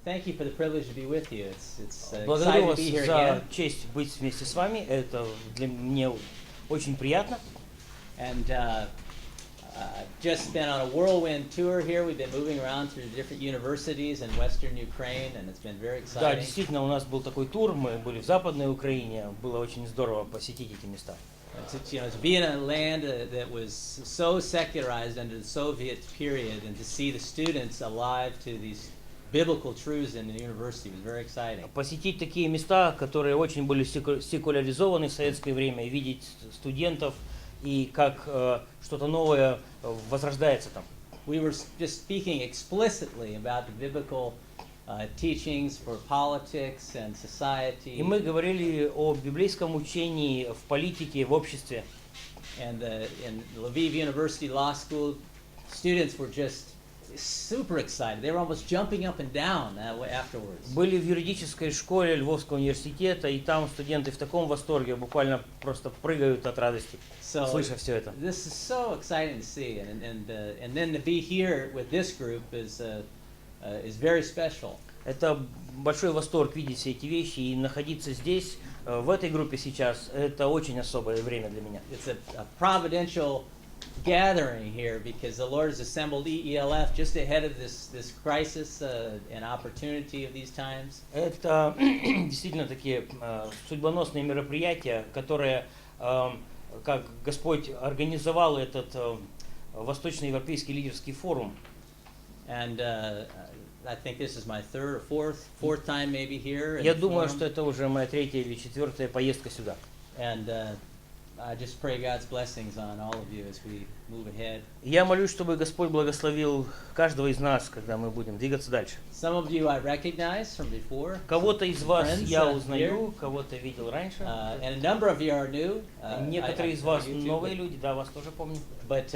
thank you for the privilege to be with you. It's Благодарю exciting to вас be here за again. честь быть вместе с вами. Это для меня очень приятно. And just been on a whirlwind tour here. We've been moving around through different universities in Western Ukraine, and it's been very Да, exciting. действительно, у нас был такой тур, мы были в Западной Украине, было очень здорово посетить эти места. To be in a land that was so secularized under the Soviet period, and to see the students alive to these biblical truths in the university was very exciting. Посетить такие места, которые очень были секуляризованы в советское время, и видеть студентов, и как что-то новое возрождается там. We were just speaking explicitly about the biblical teachings for politics and society. И мы говорили о библейском учении в политике, в обществе. And in Lviv University Law School, students were just super excited. They were almost jumping up and down afterwards. Были в юридической школе Львовского университета, и там студенты в таком восторге, буквально просто прыгают от радости, слыша все это. This is so exciting to see, and then to be here with this group is very special. Это большой восторг видеть все эти вещи, и находиться здесь, в этой группе сейчас, это очень особое время для меня. It's a providential gathering here because the Lord has assembled ELF just ahead of this crisis and opportunity of these times. Это действительно такие судьбоносные мероприятия, которые, как Господь организовал этот Восточноевропейский лидерский форум. And I think this is my third or fourth time maybe here. Я думаю, что это уже моя третья или четвертая поездка сюда. And I just pray God's blessings on all of you as we move ahead. Я молюсь, чтобы Господь благословил каждого из нас, когда мы будем двигаться дальше. Some of you I recognize from before. Кого-то из вас я узнаю, кого-то видел раньше. And a number of you are new. Некоторые из вас новые люди, да, вас тоже помню. But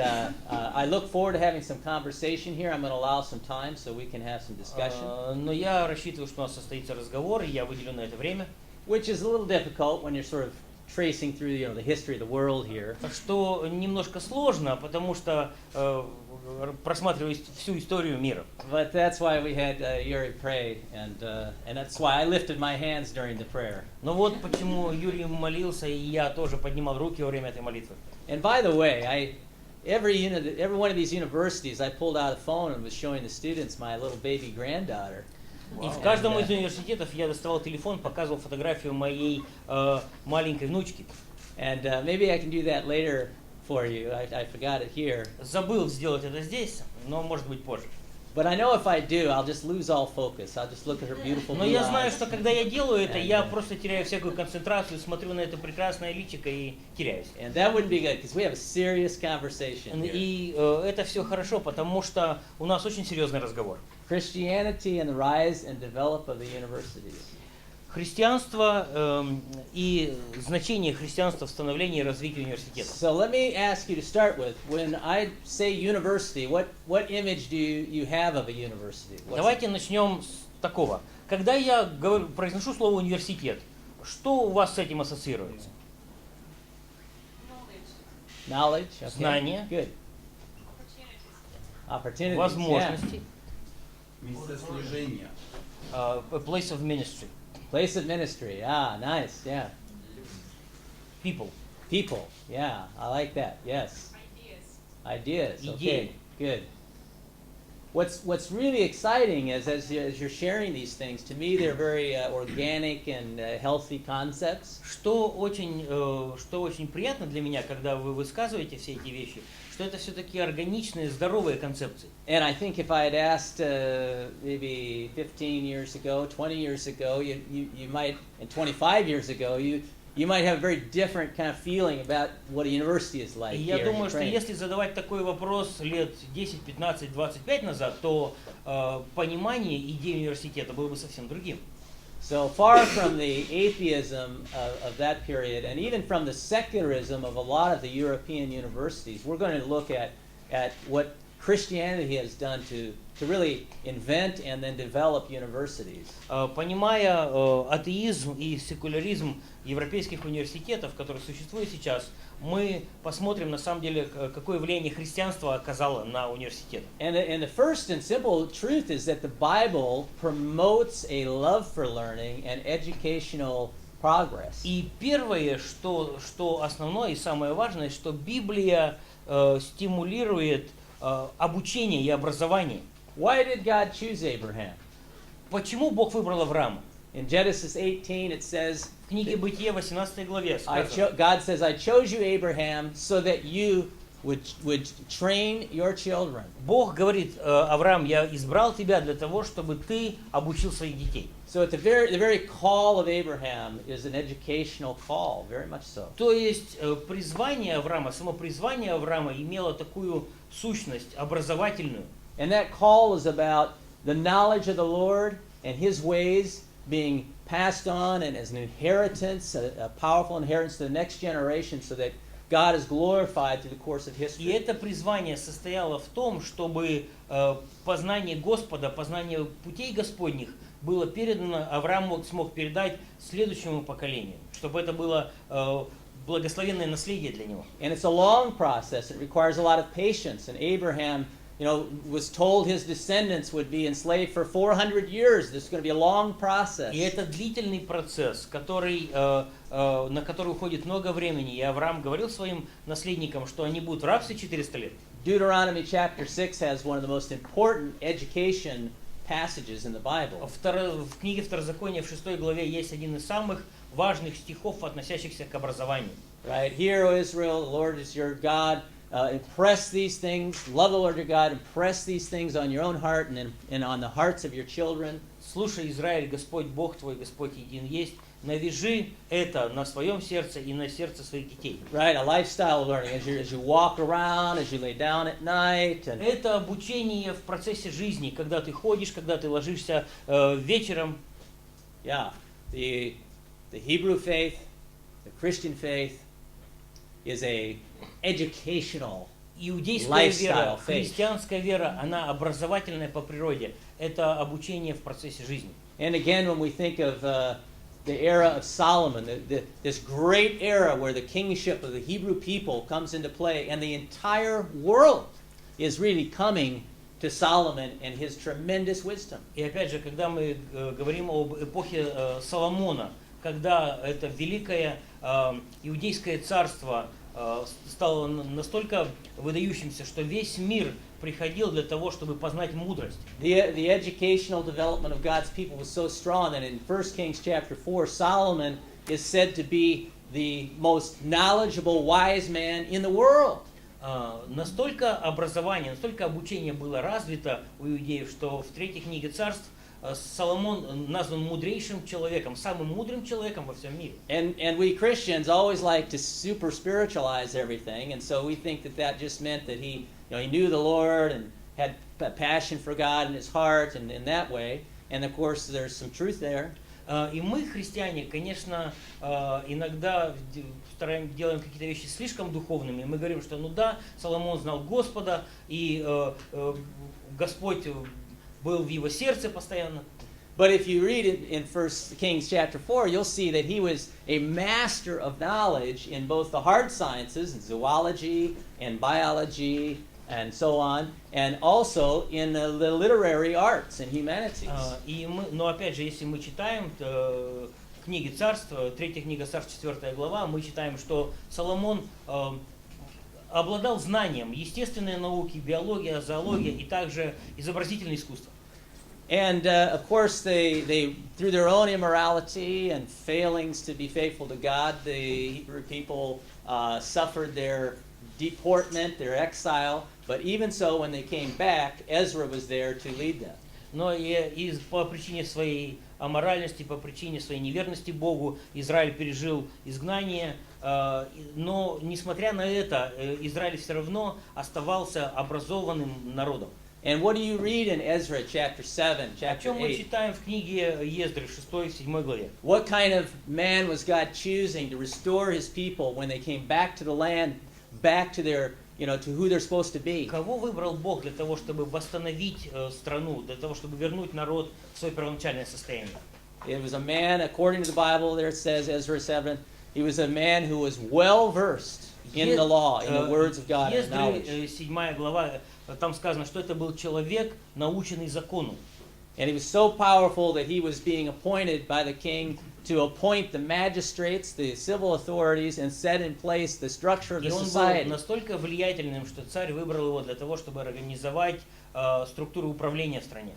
I look forward to having some conversation here. I'm going to allow some time so we can have some discussion. Но я рассчитываю, что у нас состоится разговор, и я выделю на это время. Which is a little difficult when you're sort of tracing through, the history of the world here. Что немножко сложно, потому что просматривать всю историю мира. But that's why we had Yuri pray, and that's why I lifted my hands during the prayer. Но вот почему Юрий молился, и я тоже поднимал руки во время этой молитвы. And by the way, every one of these universities, I pulled out a phone and was showing the students my little baby granddaughter. И в каждом из университетов я доставал телефон, показывал фотографию моей маленькой внучки. And maybe I can do that later for you. I forgot it here. Забыл сделать это здесь, но может быть позже. But I know if I do, I'll just lose all focus. I'll just look at her beautiful blue eyes. Но я знаю, что когда я делаю это, я просто теряю всякую концентрацию, смотрю на это прекрасное личико и теряюсь. And that wouldn't be good, because we have a serious conversation here. И это все хорошо, потому что у нас очень серьезный разговор. Christianity and the rise and develop of the universities. Христианство и значение христианства в становлении и развитии универсиметов. So let me ask you to start with, when I say university, what image do you have of a university? Давайте начнем с такого. Когда я произношу слово университет, что у вас с этим ассоциируется? Knowledge. Okay. Знание. Good. Opportunities. Возможности. Место служения. A place of ministry. Place of ministry. Nice. Yeah. People. People. Yeah, I like that. Yes. Ideas. Okay. Good. What's really exciting is as you're sharing these things, to me they're very organic and healthy concepts. Что очень приятно для меня, когда вы высказываете все эти вещи, что это все-таки органичные, здоровые концепции. And I think if I had asked maybe 15 years ago, 20 years ago, you might, and 25 years ago, you might have a very different kind of feeling about what a university is like. Я думаю, что если задавать такой вопрос лет 10, 15, 25 назад, то понимание идеи университета было бы совсем другим. So far from the atheism of that period, and even from the secularism of a lot of the European universities, we're going to look at what Christianity has done to really invent and then develop universities. Понимая атеизм и секуляризм европейских университетов, которые существуют сейчас, мы посмотрим на самом деле, какое влияние христианство оказало на университет. And the first and simple truth is that the Bible promotes a love for learning and educational progress. И первое, что основное и самое важное, что Библия стимулирует обучение и образование. Why did God choose Abraham? Почему Бог выбрал Авраама? In Genesis 18 it says, В книге Бытия 18 главе God says, I chose you, Abraham, so that you would train your children. Бог говорит: Авраам, я избрал тебя для того, чтобы ты обучил своих детей. So the very call of Abraham is an educational call, very much so. То есть призвание Авраама, само призвание Авраама имело такую сущность образовательную. And that call is about the knowledge of the Lord and His ways being passed on and as an inheritance, a powerful inheritance to the next generation, so that God is glorified through the course of И history. это призвание состояло в том, чтобы познание Господа, познание путей Господних было передано, Авраам смог передать следующему поколению, чтобы это было благословенное наследие для него. And it's a long process. It requires a lot of patience. And Abraham, was told his descendants would be enslaved for 400 years. This is going to be a long process. И это длительный процесс, на который уходит много времени. И Авраам говорил своим наследникам, что они будут в рабстве 400 лет. Deuteronomy chapter 6 has one of the most important education passages in the Bible. В книге Второзакония в 6 главе есть один из самых важных стихов, относящихся к образованию. Right? Hear, O Israel, the Lord is your God. Impress these things, love the Lord your God, impress these things on your own heart and on the hearts of your children. Слушай, Израиль, Господь Бог твой, Господь един есть. Навяжи это на своем сердце и на сердце своих детей. Right, a lifestyle of learning as you walk around, as you lay down at night. And Это обучение в процессе жизни, когда ты ходишь, когда ты ложишься вечером. yeah, the Hebrew faith, the Christian faith, is a educational. Иудейская вера, Lifestyle, faith. христианская вера, она образовательная по природе. Это обучение в процессе жизни. And again, when we think of the era of Solomon, this great era where the kingship of the Hebrew people comes into play, and the entire world is really coming to Solomon and his tremendous wisdom. И опять же, когда мы говорим об эпохе Соломона, когда это великое иудейское царство стало настолько выдающимся, что весь мир приходил для того, чтобы познать мудрость. The educational development of God's people was so strong that in 1 Kings chapter 4, Solomon is said to be the most knowledgeable, wise man in the world. Настолько образование, настолько обучение было развито у иудеев, что в третьей книге царств Соломон назван мудрейшим человеком, самым мудрым человеком во всем мире. And we Christians always like to super spiritualize everything, and so we think that just meant that he knew the Lord and had a passion for God in his heart, and in that way. And of course, there's some truth there. И мы, христиане, конечно, иногда делаем какие-то вещи слишком духовными. Мы говорим, что Соломон знал Господа, и Господь был в его сердце постоянно. But if you read it in 1 Kings chapter 4, you'll see that he was a master of knowledge in both the hard sciences, zoology and biology and so on, and also in the literary arts and humanities. Но опять же, если мы читаем книги царств, третья книга царств, 4 глава, мы читаем, что Соломон обладал знанием естественной науки, биология, зоология и также изобразительное искусство. And of course, they through their own immorality and failings to be faithful to God, the Hebrew people suffered their deportment, their exile. But even so, when they came back, Ezra was there to lead them. Но и по причине своей аморальности, по причине своей неверности Богу, Израиль пережил изгнание. Но несмотря на это, Израиль все равно оставался образованным народом. And what do you read in Ezra chapter 7, О chapter чем мы 8? читаем в книге Ездры, 6-7 главе? What kind of man was God choosing to restore his people when they came back to the land, back to their to who they're supposed to be. Кого выбрал Бог для того, чтобы восстановить страну, для того, чтобы вернуть народ в свое первоначальное состояние? It was a man, according to the Bible, there it says, Ezra 7, he was a man who was well versed in the law, in the words of God and knowledge. 7 глава, там сказано, что это был человек, наученный закону. And he was so powerful that he was being appointed by the king to appoint the magistrates, the civil authorities, and set in place the structure of the И он был society. настолько влиятельным, что царь выбрал его для того, чтобы организовать структуру управления в стране.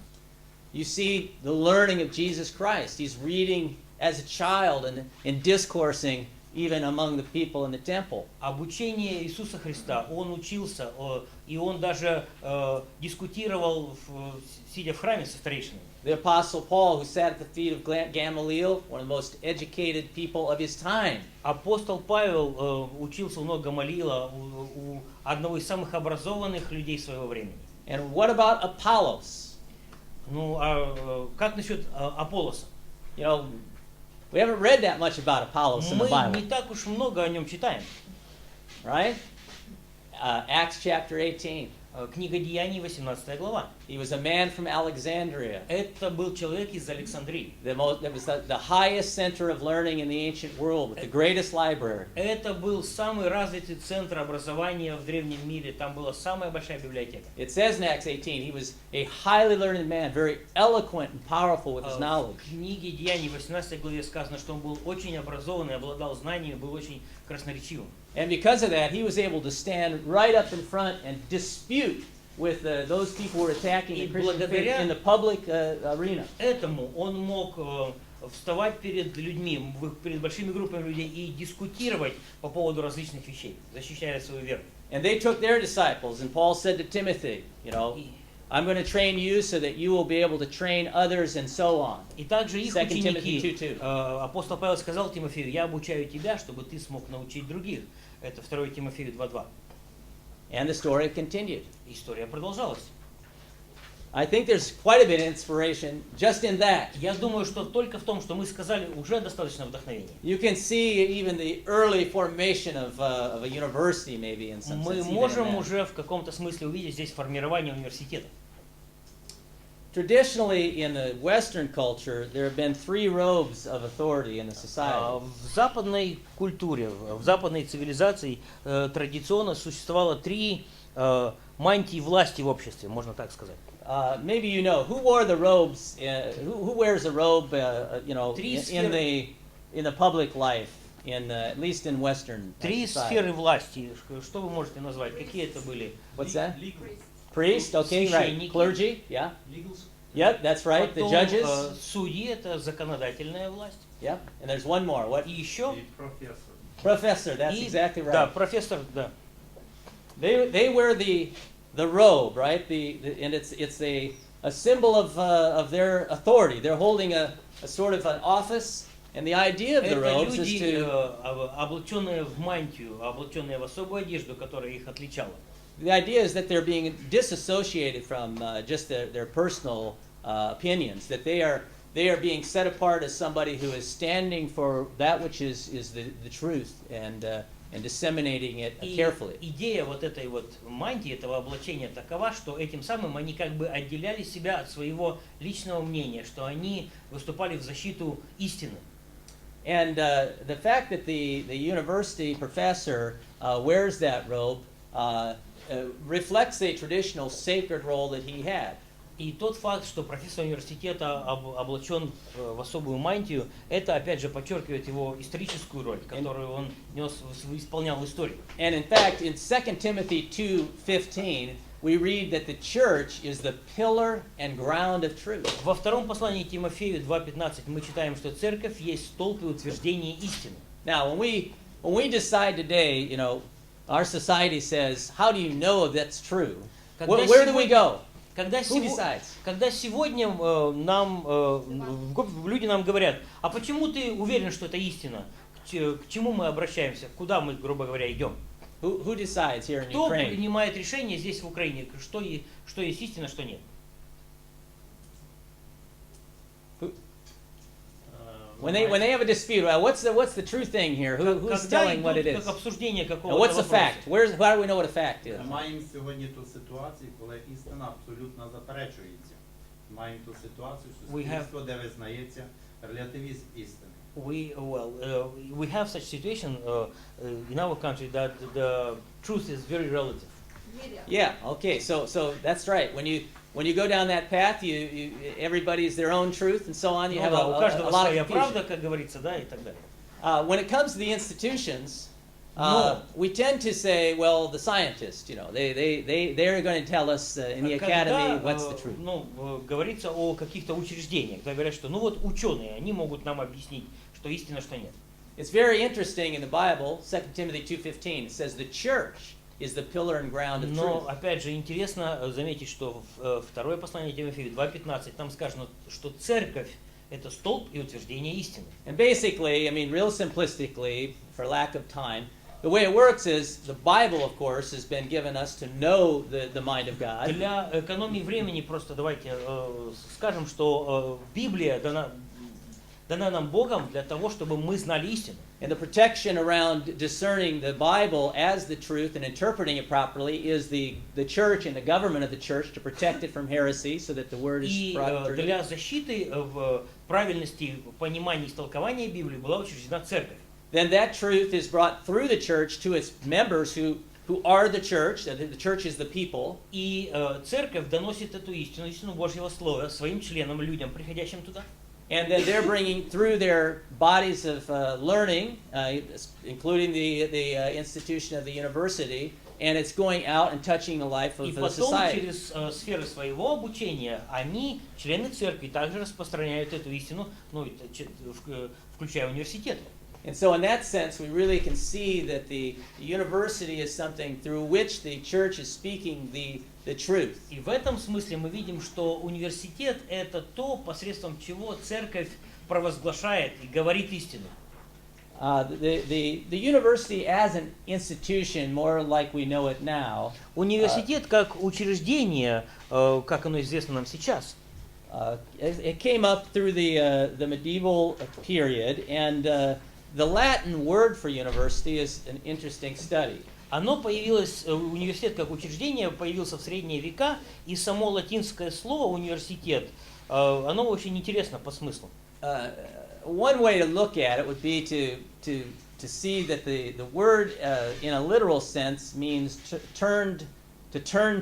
You see the learning of Jesus Christ. He's reading as a child and discoursing even among the people in the temple. Обучение Иисуса Христа, он учился, и он даже дискутировал, сидя в храме со старейшинами. The Apostle Paul, who sat at the feet of Gamaliel, one of the most educated people of his time. Апостол Павел учился у ног Гамалиила, у одного из самых образованных людей своего времени. And what about Apollos? Ну, а как насчет Аполлоса? We haven't read that much about Apollos in the Мы Bible, не так уж много о нем читаем. right? Acts chapter 18. Книга Деяний, 18 глава. He was a man from Alexandria. Это был человек из Александрии. That was the highest center of learning in the ancient world, with the greatest library. Это был самый развитый центр образования в древнем мире. Там была самая большая библиотека. It says in Acts 18, he was a highly learned man, very eloquent and powerful with his knowledge. В книге Деяний, 18 главе сказано, что он был очень образованный, обладал знаниями, был очень красноречивым. And because of that, he was able to stand right up in front and dispute with those people who were attacking the Christian faith in the public arena. Этому он мог вставать перед людьми, перед большими группами людей и дискутировать по поводу различных вещей, защищая свою веру. And they took their disciples, and Paul said to Timothy, I'm going to train you so that you will be able to train others, and so on. И также их 2 Timothy ученики, 2:2. апостол Павел сказал Тимофею: я обучаю тебя, чтобы ты смог научить других. Это 2 Тимофею 2:2. And the story continued. История продолжалась. I think there's quite a bit of inspiration just in that. Я думаю, что только в том, что мы сказали, уже достаточно вдохновения. You can see even the early formation of a university, maybe in some sense. Мы even можем in that. уже в каком-то смысле увидеть здесь формирование университета. Traditionally, in the Western culture, there have been 3 robes of authority in the society. В западной культуре, в западной цивилизации традиционно существовало 3 мантии власти в обществе, можно так сказать. Maybe you know who wore the robes. Who wears a robe? In the public life, at least in Western 3 society. сферы власти. Что вы можете назвать? Какие это были? What's that? Priest, okay, right. Священники. Clergy, yeah. Legals. Yep, that's right. The Потом, judges. судьи — это законодательная власть. Yep. And there's one more. What? И еще И профессор. Professor. That's exactly right. Да, профессор, да. They wear the robe, right? And it's a symbol of their authority. They're holding a sort of an office, and the idea of the Это robes is люди, to. облаченные в мантию, облаченные в особую одежду, которая их отличала. The idea is that they're being disassociated from just their personal opinions. That they are being set apart as somebody who is standing for that which is the truth and disseminating it carefully. Идея вот этой вот мантии, этого облачения такова, что этим самым они как бы отделяли себя от своего личного мнения, что они выступали в защиту истины. And the fact that the university professor wears that robe reflects a traditional sacred role that he had. И тот факт, что профессор университета облачен в особую мантию, это опять же подчеркивает его историческую роль, которую он исполнял в истории. And in fact, in 2 Timothy 2:15, we read that the church is the pillar and ground of truth. Во втором послании Тимофею 2:15 мы читаем, что церковь есть столб и утверждение истины. Now, when we decide today, our society says, how do you know that's true? Where do we go? Когда Who decides? сегодня люди нам говорят: а почему ты уверен, что это истина? К чему мы обращаемся? Куда мы, грубо говоря, идем? Who decides here in Кто Ukraine? принимает решение здесь, в Украине, что есть истина, что нет? When they have a dispute, what's the true thing here? Who's telling what it is? Как обсуждение And какого-то what's the вопроса. fact? How do we know what a fact is? Ми маємо сьогодні ту ситуацію, коли істина абсолютно заперечується. Маємо ту ситуацію, що суспільство, де визнається релятивізм істини. We have such situation in our country that the truth is very relative. Yeah. Okay. So that's right. When you go down that path, everybody's their own truth and so on. You have У каждого a lot of своя правда, confusion. как говорится, да, и так далее. When it comes to the institutions, we tend to say, well, the scientists, they're going to tell us in the academy what's the truth. Говорится о каких-то учреждениях, когда говорят, что ученые, они могут нам объяснить, что истина, что нет. It's very interesting in the Bible, 2 Timothy 2:15, it says the church is the pillar and ground of Но, truth. опять же, интересно заметить, что второе послание Тимофею 2:15, там сказано, что церковь – это столб и утверждение истины. And basically, real simplistically, for lack of time, the way it works is the Bible, of course, has been given us to know the mind of God. Для экономии времени просто давайте скажем, что Библия дана нам Богом для того, чтобы мы знали истину. And the protection around discerning the Bible as the truth and interpreting it properly is the church and the government of the church to protect it from heresy so that the word is brought И true. для защиты в правильности понимания и истолкования Библии была учреждена церковь. Then that truth is brought through the church to its members who are the church. The church is the people. И церковь доносит эту истину Божьего Слова своим членам, людям, приходящим туда. And then they're bringing through their bodies of learning, including the institution of the university, and it's going out and touching the life of И the потом society. через сферы своего обучения они, члены церкви, также распространяют эту истину, включая университеты. And so in that sense, we really can see that the university is something through which the church is speaking the truth. И в этом смысле мы видим, что университет – это то, посредством чего церковь провозглашает и говорит истину. The university as an institution, more like we know it now, Университет как учреждение, как оно известно нам сейчас, it came up through the medieval period, and the Latin word for university is an interesting study. Оно появилось, университет как учреждение появился в средние века, и само латинское слово университет, оно очень интересно по смыслу. One way to look at it would be to see that the word in a literal sense means to turn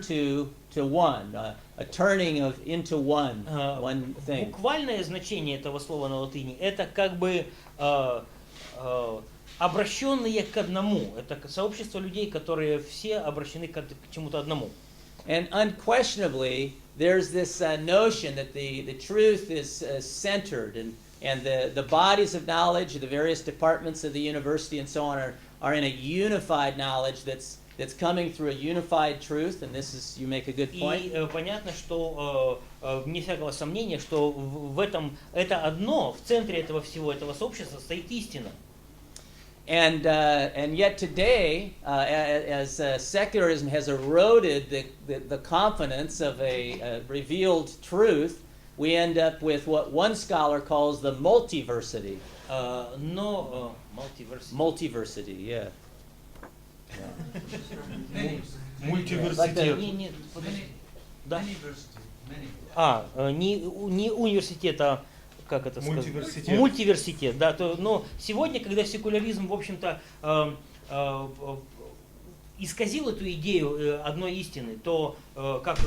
to one, a turning into one thing. Буквальное значение этого слова на латыни – это как бы обращенные к одному. Это сообщество людей, которые все обращены к чему-то одному. And unquestionably, there's this notion that the truth is centered, and the bodies of knowledge, the various departments of the university and so on are in a unified knowledge that's coming through a unified truth, and this is, you make a good point. И понятно, что вне всякого сомнения, что в этом это одно, в центре этого всего, этого сообщества стоит истина. And yet today, as secularism has eroded the confidence of a revealed truth, we end up with what one scholar calls the multiversity. Multiversity, yeah. Мультиверситет. Не университет, а как это сказать? Мультиверситет, да. Но сегодня, когда секуляризм, в общем-то, исказил эту идею одной истины, то, как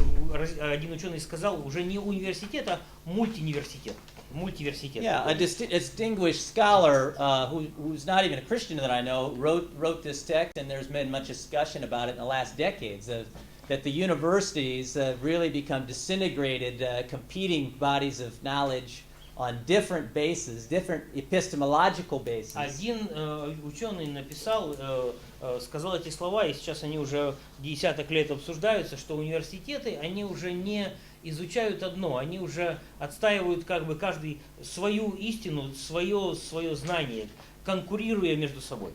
один ученый сказал, уже не университет, а мультиверситет. Yeah, a distinguished scholar who's not even a Christian that I know wrote this text, and there's been much discussion about it in the last decades, that the universities really become disintegrated, competing bodies of knowledge on different bases, different epistemological bases. Один ученый написал, сказал эти слова, и сейчас они уже десяток лет обсуждаются, что университеты, они уже не изучают одно, они уже отстаивают как бы каждый свою истину, свое знание, конкурируя между собой.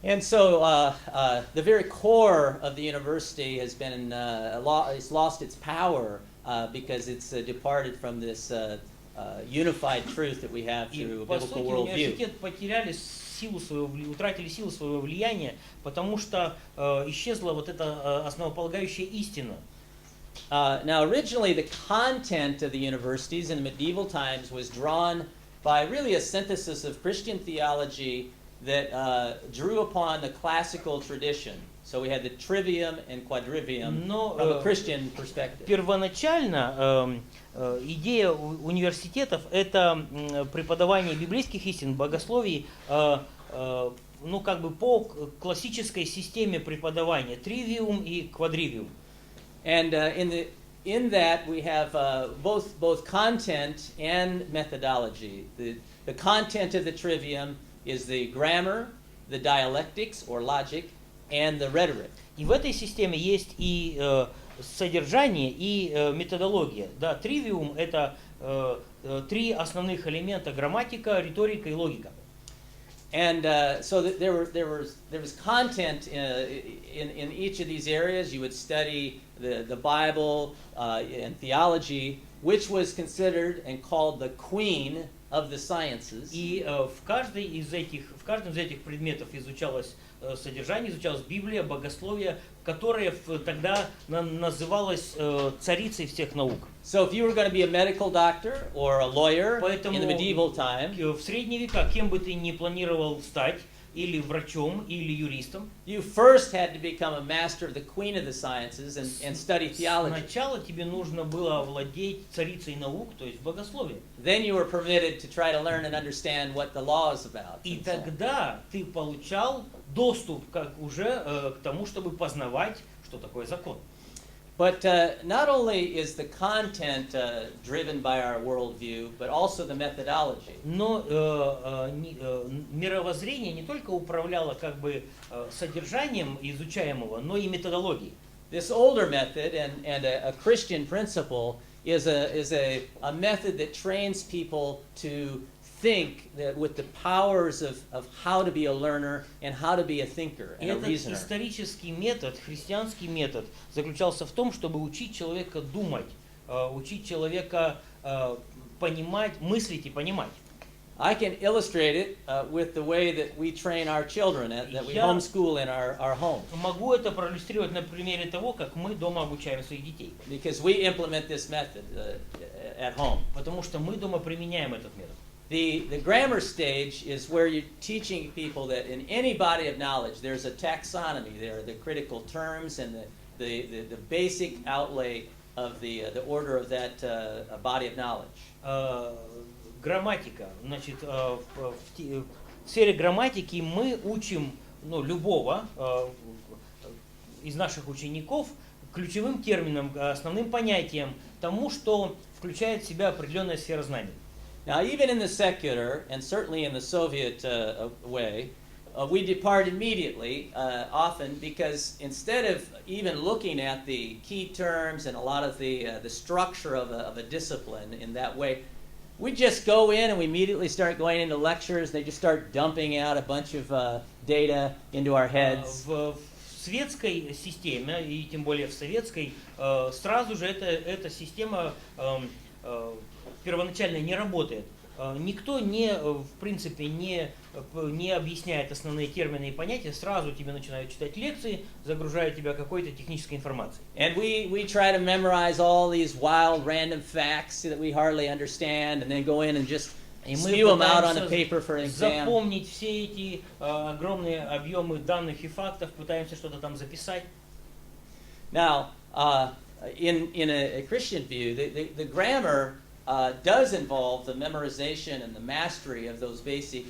And so the very core of the university has been it's lost its power because it's departed from this unified truth that we have И through по biblical сути worldview. университет потеряли силу своего, утратили силу своего влияния, потому что исчезла вот эта основополагающая истина. Now, originally, the content of the universities in the medieval times was drawn by really a synthesis of Christian theology that drew upon the classical tradition. So we had the trivium and quadrivium from a Christian perspective. Первоначально идея университетов это преподавание библейских истин, богословий, ну как бы по классической системе преподавания, тривиум и квадривиум. And in that we have both content and methodology. The content of the trivium is the grammar, the dialectics or logic, and the rhetoric. И в этой системе есть и содержание, и методология. Да, тривиум это три основных элемента: грамматика, риторика и логика. And so there was content in each of these areas. You would study the Bible and theology, which was considered and called the queen of the sciences. И в каждом из этих предметов изучалось содержание, изучалась Библия, богословие, которое тогда называлось царицей всех наук. So if you were going to be a medical doctor or a lawyer Поэтому in the medieval time, в средние века, кем бы ты ни планировал стать, или врачом, или юристом, you first had to become a master of the queen of the sciences and study theology. сначала тебе нужно было овладеть царицей наук, то есть богословием. Then you were permitted to try to learn and understand what the law is about. И тогда ты получал доступ уже к тому, чтобы познавать, что такое закон. But not only is the content driven by our worldview, but also the methodology. Но мировоззрение не только управляло как бы содержанием изучаемого, но и методологией. This older method and a Christian principle is a method that trains people to think that with the powers of how to be a learner and how to be a thinker and a reasoner. Этот исторический метод, христианский метод, заключался в том, чтобы учить человека думать, учить человека понимать, мыслить и понимать. I can illustrate it with the way that we train our children, that we homeschool in our home. Могу это проиллюстрировать на примере того, как мы дома обучаем своих детей. Because we implement this method at home. Потому что мы дома применяем этот метод. The grammar stage is where you're teaching people that in any body of knowledge there's a taxonomy. There are the critical terms and the basic outlay of the order of that body of knowledge. Грамматика. Значит, в сфере грамматики мы учим любого из наших учеников ключевым терминам, основным понятиям, тому, что включает в себя определенная сфера знаний. Now, even in the secular, and certainly in the Soviet way, we depart immediately, often, because instead of even looking at the key terms and a lot of the structure of a discipline in that way, we just go in and we immediately start going into lectures. They just start dumping out a bunch of data into our heads. В светской системе, и тем более в советской, сразу же эта система первоначально не работает. Никто в принципе не объясняет основные термины и понятия, сразу тебе начинают читать лекции, загружают тебя какой-то технической информацией. And we try to memorize all these wild random facts that we hardly understand and then go in and just spew them out on a paper for an exam. Запомнить все эти огромные объемы данных и фактов, пытаемся что-то там записать. Now, in a Christian view, the grammar does involve the memorization and the mastery of those basic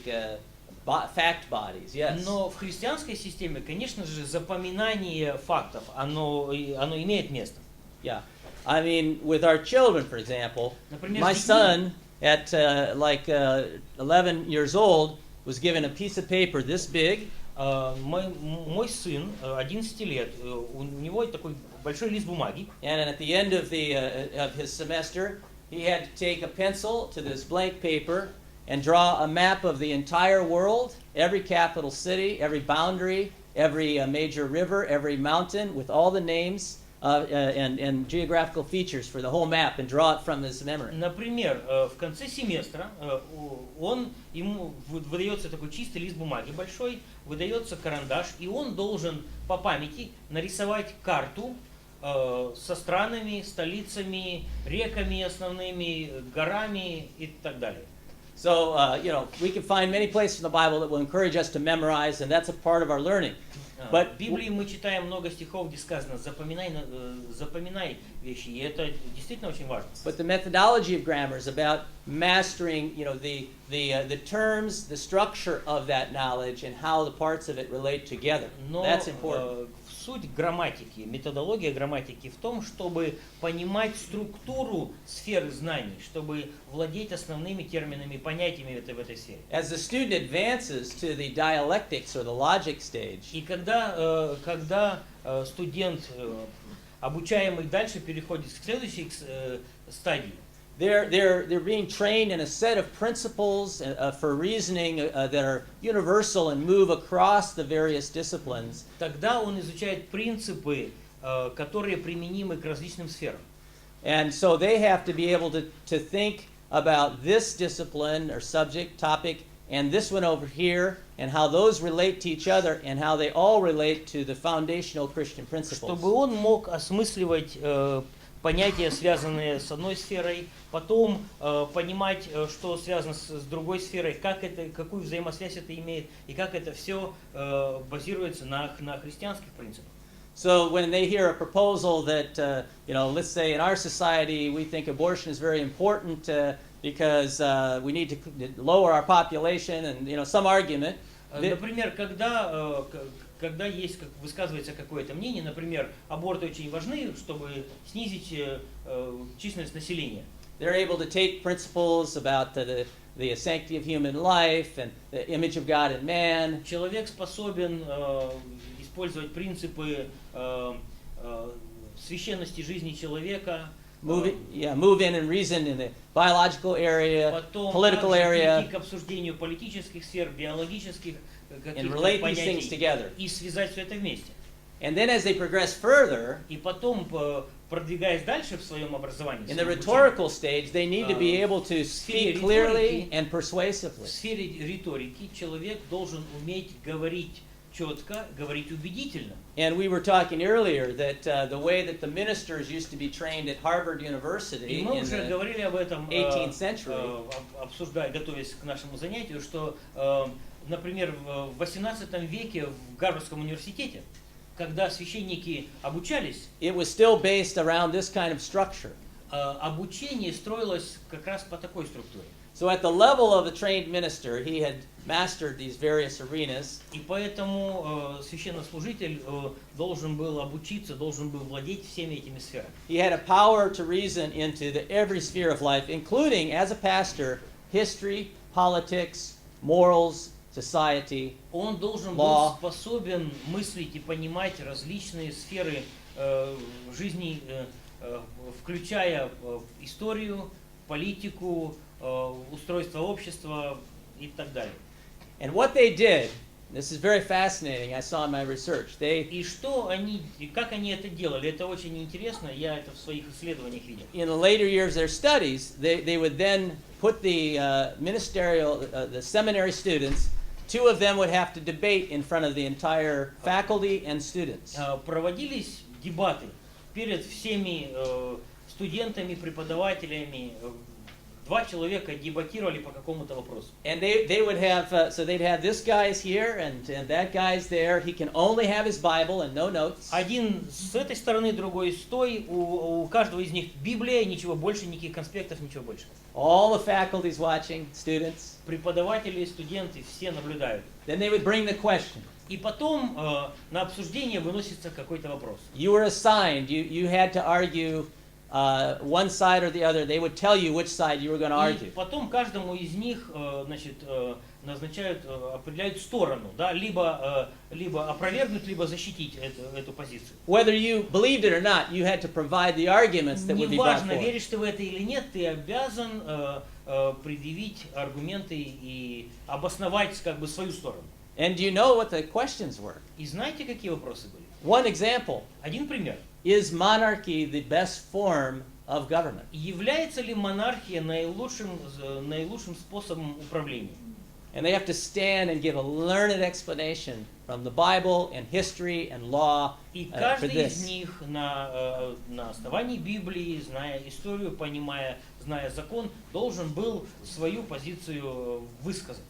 fact bodies, yes. Но в христианской системе, конечно же, запоминание фактов, оно имеет место. Yeah. I mean, with our children, for example, Например, my son at 11 years old was given a piece of paper this big. Мой сын, 11 лет, у него такой большой лист бумаги. And at the end of his semester, he had to take a pencil to this blank paper and draw a map of the entire world, every capital city, every boundary, every major river, every mountain, with all the names and geographical features for the whole map and draw it from his memory. Например, в конце семестра ему выдается такой чистый лист бумаги большой, выдается карандаш, и он должен по памяти нарисовать карту со странами, столицами, реками основными, горами и так далее. So, we can find many places in the Bible that will encourage us to memorize, and that's a part of our learning. В Библии мы читаем много стихов, где сказано запоминай вещи, и это действительно очень важно. But the methodology of grammar is about mastering, the terms, the structure of that knowledge, and how the parts of it relate together. That's important. Суть грамматики, методология грамматики в том, чтобы понимать структуру сферы знаний, чтобы владеть основными терминами, понятиями в этой сфере. As the student advances to the dialectics or the logic stage, И когда студент, обучаемый дальше, переходит к следующей стадии, they're being trained in a set of principles for reasoning that are universal and move across the various disciplines. Тогда он изучает принципы, которые применимы к различным сферам. And so they have to be able to think about this discipline or subject, topic, and this one over here, and how those relate to each other, and how they all relate to the foundational Christian principles. Чтобы он мог осмысливать понятия, связанные с одной сферой, потом понимать, что связано с другой сферой, какую взаимосвязь это имеет, и как это все базируется на христианских принципах. So when they hear a proposal that, let's say in our society we think abortion is very important because we need to lower our population, and some argument. Например, когда высказывается какое-то мнение, например, аборты очень важны, чтобы снизить численность населения. They're able to take principles about the sanctity of human life and the image of God in man. Человек способен использовать принципы священности жизни человека. Move in and reason in the biological area, потом political area, перейти к обсуждению политических сфер, биологических and relate these things together. И связать все это вместе. And then as they progress further, И потом, продвигаясь дальше в своем образовании, in the rhetorical stage, they need to be able to speak clearly and persuasively. В сфере риторики человек должен уметь говорить четко, говорить убедительно. And we were talking earlier that the way that the ministers used to be trained at Harvard University И мы in уже the говорили об этом, 18th century, обсуждая, готовясь к нашему занятию, что, например, в 18 веке в Гарвардском университете, когда священники обучались, it was still based around this kind of structure. Обучение строилось как раз по такой структуре. So at the level of a trained minister, he had mastered these various arenas. И поэтому священнослужитель должен был обучиться, должен был владеть всеми этими сферами. He had a power to reason into every sphere of life, including, as a pastor, history, politics, morals, society, Он должен law. был способен мыслить и понимать различные сферы жизни, включая историю, политику, устройство общества и так далее. And what they did, this is very fascinating, I saw in my research. И как они это делали, это очень интересно, я это в своих исследованиях видел. In the later years of their studies, they would then put the the seminary students, two of them would have to debate in front of the entire faculty and students. Проводились дебаты перед всеми студентами, преподавателями. Два человека дебатировали по какому-то вопросу. And they would have, so they'd have this guy's here and that guy's there. He can only have his Bible and no notes. Один с этой стороны, другой с той. У каждого из них Библия, ничего больше, никаких конспектов, ничего больше. All the faculty's watching, students. Преподаватели, студенты, все наблюдают. Then they would bring the question. И потом на обсуждение выносится какой-то вопрос. You were assigned, you had to argue one side or the other. They would tell you which side you were going to argue. И потом каждому из них, назначают, определяют сторону, да, либо опровергнуть, либо защитить эту позицию. Whether you believed it or not, you had to provide the arguments that would be brought Неважно, forth. веришь ты в это или нет, ты обязан предъявить аргументы и обосновать как бы свою сторону. And do you know what the questions were? И знаете, какие вопросы были? One example. Один пример. is monarchy the best form of government? Является ли монархия наилучшим способом управления? And they have to stand and give a learned explanation from the Bible and history and law И for каждый из this. них на основании Библии, зная историю, зная закон, должен был свою позицию высказать.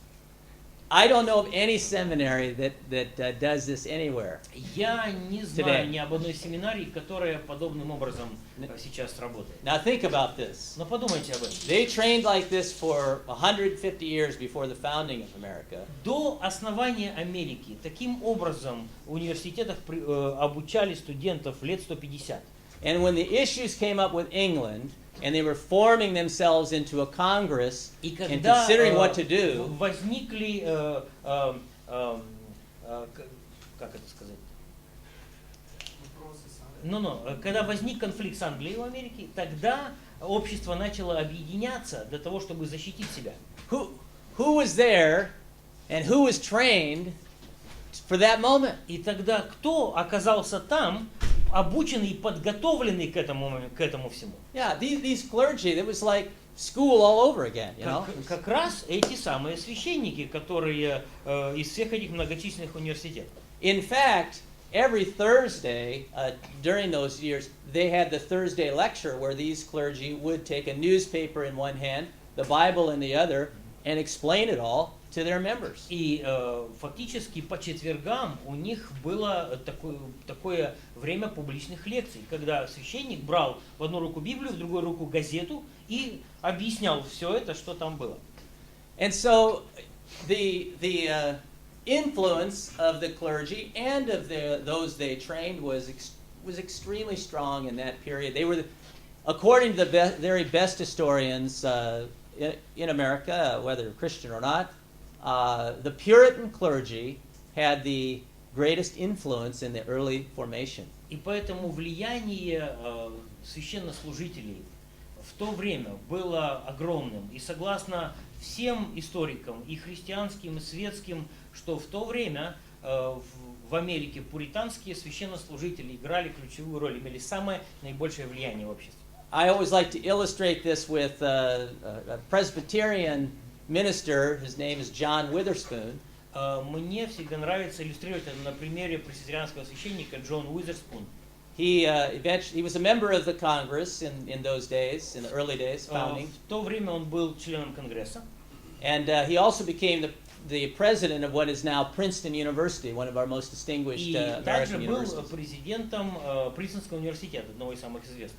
I don't know of any seminary that does this anywhere. Я не Today. знаю ни об одной семинарии, которая подобным образом сейчас работает. Now think about this. Но подумайте об этом. They trained like this for 150 years before the founding of America. До основания Америки таким образом в университетах обучали студентов лет 150. And when the issues came up with England, and they were forming themselves into a Congress И and когда considering what to do, возникли, как это сказать? Когда возник конфликт с Англией в Америке, тогда общество начало объединяться для того, чтобы защитить себя. who was there and who was trained for that moment? И тогда кто оказался там, обученный и подготовленный к этому всему? Yeah, these clergy, it was like school all over again, you know? Как раз эти самые священники, которые из всех этих многочисленных университетов. In fact, every Thursday during those years, they had the Thursday lecture where these clergy would take a newspaper in one hand, the Bible in the other, and explain it all to their members. И фактически по четвергам у них было такое время публичных лекций, когда священник брал в одну руку Библию, в другую руку газету и объяснял все это, что там было. And so the influence of the clergy and of those they trained was extremely strong in that period. They were, according to the very best historians in America, whether Christian or not, the Puritan clergy had the greatest influence in the early formation. И поэтому влияние священнослужителей в то время было огромным. И согласно всем историкам, и христианским, и светским, что в то время в Америке пуританские священнослужители играли ключевую роль, имели самое наибольшее влияние в обществе. I always like to illustrate this with a Presbyterian minister. His name is John Witherspoon. Мне всегда нравится иллюстрировать это на примере пресвитерианского священника Джон Уизерспун. He was a member of the Congress in those days, in the early days, founding. В то время он был членом Конгресса. And he also became the president of what is now Princeton University, one of our most distinguished И также American был universities. президентом Принстонского университета, одного из самых известных.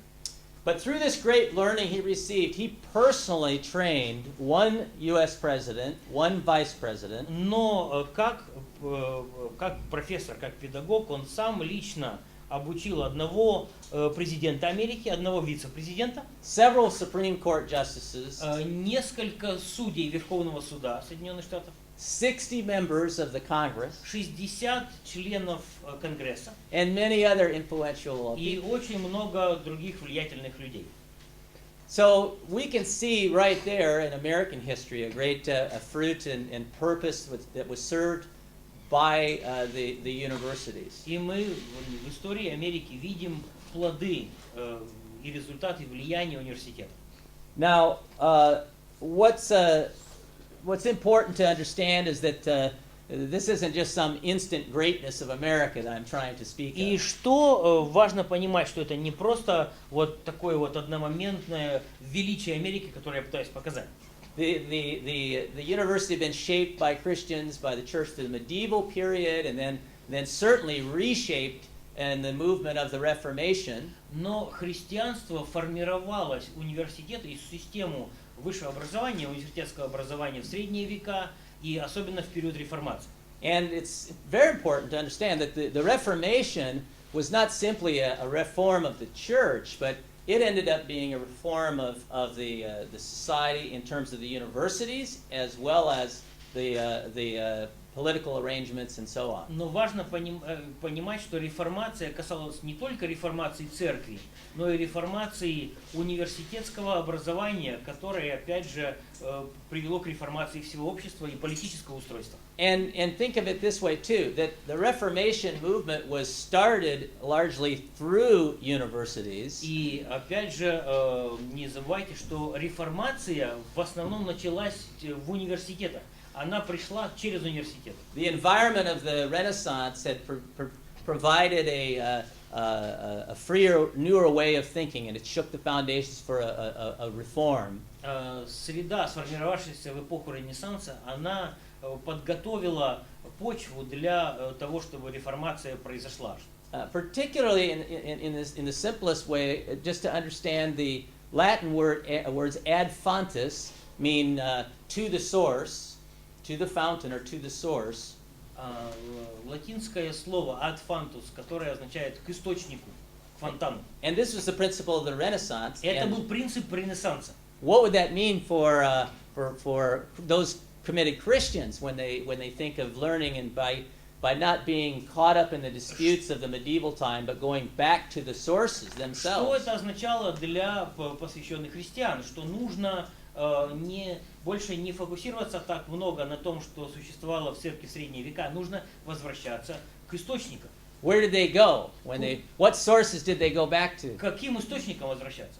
But through this great learning he received, he personally trained one U.S. president, one vice president. Но как профессор, как педагог, он сам лично обучил одного президента Америки, одного вице-президента, Several Supreme Court justices, несколько судей Верховного суда Соединенных Штатов, 60 members of the Congress, 60 членов Конгресса and many other influential и people. очень много других влиятельных людей. So we can see right there in American history a great fruit and purpose that was served by the universities. И мы в истории Америки видим плоды и результаты влияния университета. Now, what's important to understand is that this isn't just some instant greatness of America that I'm trying to speak И of. что важно понимать, что это не просто вот такое вот одномоментное величие Америки, которое я пытаюсь показать. The university had been shaped by Christians, by the church through the medieval period, and then certainly reshaped in the movement of the Reformation. Но христианство формировалось, университет и систему высшего образования, университетского образования в средние века и особенно в период реформации. And it's very important to understand that the Reformation was not simply a reform of the church, but it ended up being a reform of the society in terms of the universities as well as the political arrangements and so on. Но важно понимать, что реформация касалась не только реформации церкви, но и реформации университетского образования, которое, опять же, привело к реформации всего общества и политического устройства. And think of it this way too, that the Reformation movement was started largely through universities. И опять же, не забывайте, что реформация в основном началась в университетах. Она пришла через университет. The environment of the Renaissance had provided a freer, newer way of thinking, and it shook the foundations for a reform. Среда, сформировавшаяся в эпоху Ренессанса, она подготовила почву для того, чтобы реформация произошла. Particularly in the simplest way, just to understand the Latin words ad fontes mean to the source, to the fountain or to the source. Латинское слово ad fontus, которое означает к источнику, к фонтану. And this was the principle of the Renaissance. Это был принцип Ренессанса. What would that mean for those committed Christians when they think of learning and by not being caught up in the disputes of the medieval time, but going back to the sources themselves? Что это означало для посвященных христиан? Что нужно больше не фокусироваться так много на том, что существовало в церкви в средние века. Нужно возвращаться к источникам. Where did they go what sources did they go back to? К каким источникам возвращаться?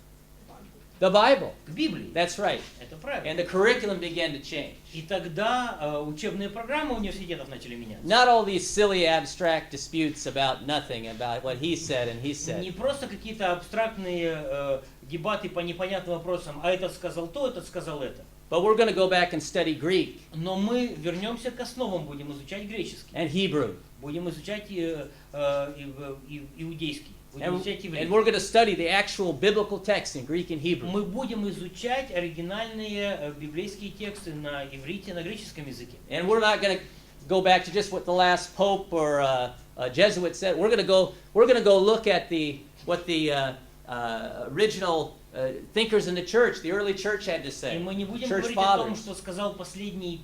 The Bible. К Библии. That's right. Это правильно. And the curriculum began to change. И тогда учебные программы университетов начали меняться. Not all these silly abstract disputes about nothing, about what he said and he said. Не просто какие-то абстрактные дебаты по непонятным вопросам, а этот сказал то, этот сказал это. But we're going to go back and study Greek. Но мы вернемся к основам, будем изучать греческий. And Hebrew. Будем изучать иудейский. And we're going to study the actual biblical text in Greek and Hebrew. Мы будем изучать оригинальные библейские тексты на иврите, на греческом языке. And we're not going to go back to just what the last pope or Jesuit said. We're going to go look at what the original thinkers in the church, the early church, had to say. И мы не будем говорить о том, что сказал последний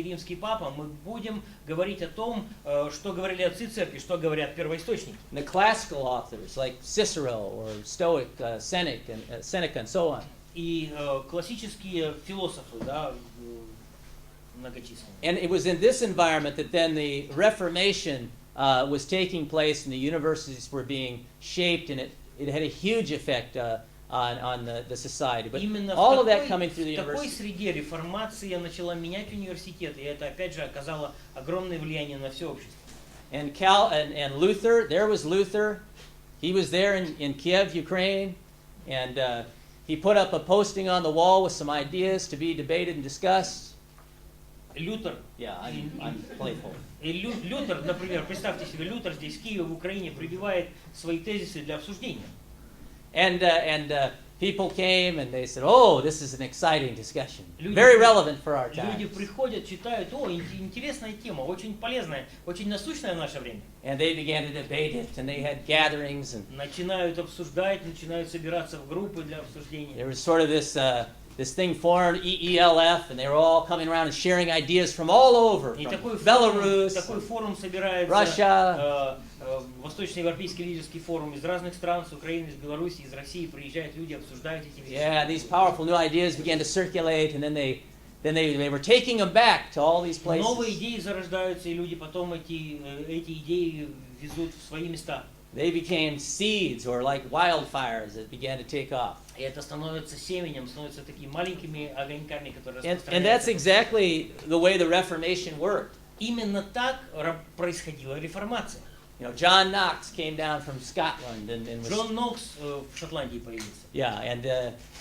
римский папа. Мы будем говорить о том, что говорили отцы церкви, что говорят первоисточники. The classical authors like Cicero or Stoic, Seneca, and so on. И классические философы, да, многочисленные. And it was in this environment that then the Reformation was taking place, and the universities were being shaped, and it had a huge effect on the society. But all of that coming through the university. В такой university. среде реформация начала менять университеты, и это опять же оказало огромное влияние на все общество. And Luther, there was Luther. He was there in Kiev, Ukraine, and he put up a posting on the wall with some ideas to be debated and discussed. Лютер. Yeah, I'm playful. И Лютер, например, представьте себе, Лютер здесь в Киеве, в Украине, прибивает свои тезисы для обсуждения. And people came and they said, "Oh, this is an exciting discussion, very relevant for our time." Люди приходят, читают, интересная тема, очень полезная, очень насущная в наше время. And they began to debate it, and they had gatherings, and начинают обсуждать, начинают собираться в группы для обсуждения. There was sort of this thing formed, EELF, and they were all coming around and sharing ideas from all over, from Belarus, такой форум собирается, Russia. Восточноевропейский лидерский форум из разных стран, с Украины, из Беларуси, из России приезжают люди, обсуждают эти вещи. Yeah, these powerful new ideas began to circulate, and then they were taking them back to all these places. Новые идеи зарождаются, и люди потом эти идеи везут в свои места. They became seeds, or like wildfires that began to take off. И это становится семенем, становятся такими маленькими огоньками, которые распространяются. And that's exactly the way the Reformation worked. Именно так происходила реформация. You know, John Knox came down from Scotland and was. Джон Нокс в Шотландии появился. Yeah, and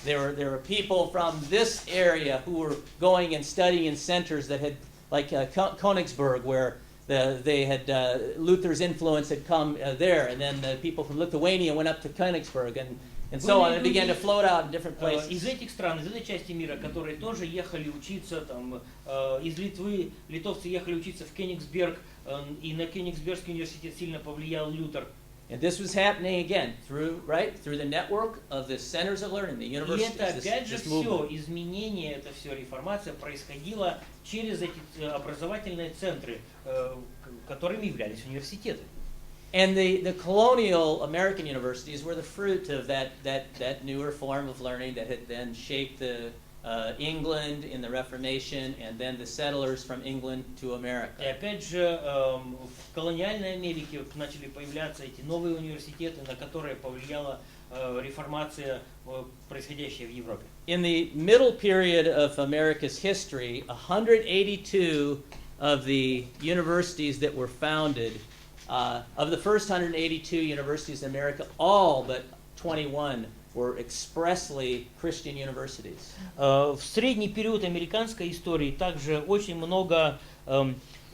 there were people from this area who were going and studying in centers that had, like Königsberg, where they had Luther's influence had come there, and then the people from Lithuania went up to Königsberg, and so on. It began to float out in different places. Из этих стран, из этой части мира, которые тоже ехали учиться, там, из Литвы, литовцы ехали учиться в Кёнигсберг, и на Кёнигсбергский университет сильно повлиял Лютер. And this was happening again through the network of the centers of learning, the universities. И это опять же все изменение, это все реформация происходила через эти образовательные центры, которыми являлись университеты. And the colonial American universities were the fruit of that newer form of learning that had then shaped the England in the Reformation, and then the settlers from England to И America. опять же, в колониальной Америке начали появляться эти новые университеты, на которые повлияла реформация, происходящая в Европе. In the middle period of America's history, 182 of the universities that were founded, of the first 182 universities in America, all but 21 were expressly Christian universities. В средний период американской истории также очень много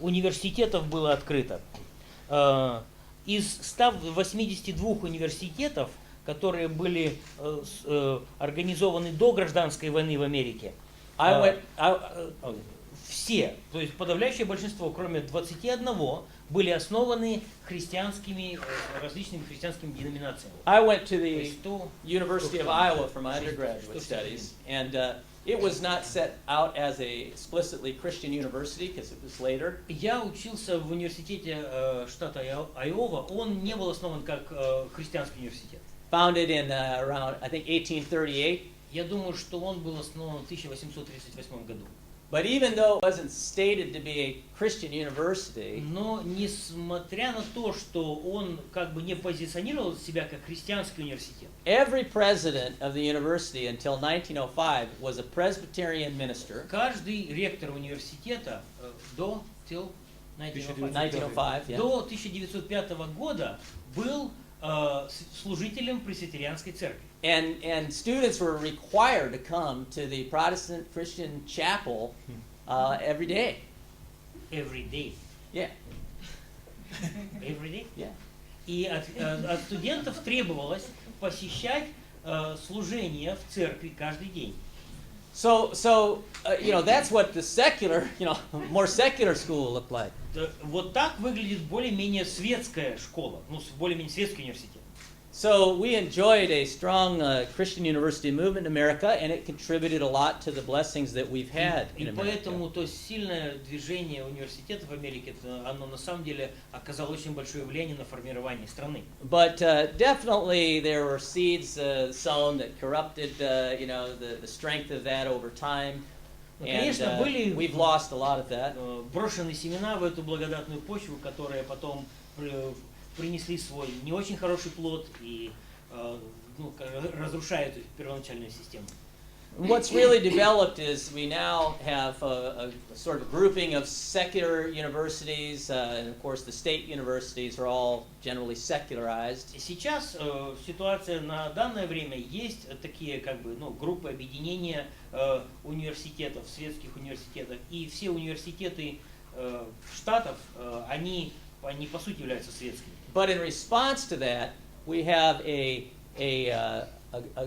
университетов было открыто. Из 182 университетов, которые были организованы до гражданской войны в Америке, все, то есть подавляющее большинство, кроме 21, были основаны христианскими, различными христианскими деноминациями. I went to the University of Iowa for my undergraduate studies, and it was not set out as a explicitly Christian university because it was later. Я учился в университете штата Айова, он не был основан как христианский университет. Founded in around, I think, 1838. Я думаю, что он был основан в 1838 году. But even though it wasn't stated to be a Christian university, Но несмотря на то, что он как бы не позиционировал себя как христианский университет, every president of the university until 1905 was a Presbyterian minister. каждый ректор университета до 1905, yeah. до 1905 года был служителем пресвитерианской церкви. And students were required to come to the Protestant Christian chapel every day. Every day. Yeah, Every day. yeah. И от студентов требовалось посещать служение в церкви каждый день. So that's what the secular, more secular school looked like. Вот так выглядит более-менее светская школа, ну, более-менее светский университет. So we enjoyed a strong Christian university movement in America, and it contributed a lot to the blessings that we've had in И America. поэтому то сильное движение университетов в Америке, оно на самом деле оказало очень большое влияние на формирование страны. But definitely there were seeds sown that corrupted, the strength of that over time. And Конечно, были we've lost a lot of that. брошены семена в эту благодатную почву, которые потом принесли свой не очень хороший плод и разрушают первоначальную систему. What's really developed is we now have a sort of grouping of secular universities, and of course the state universities are all generally secularized. И сейчас ситуация на данное время есть такие группы объединения университетов, светских университетов, и все университеты штатов, они по сути являются светскими. But in response to that, we have a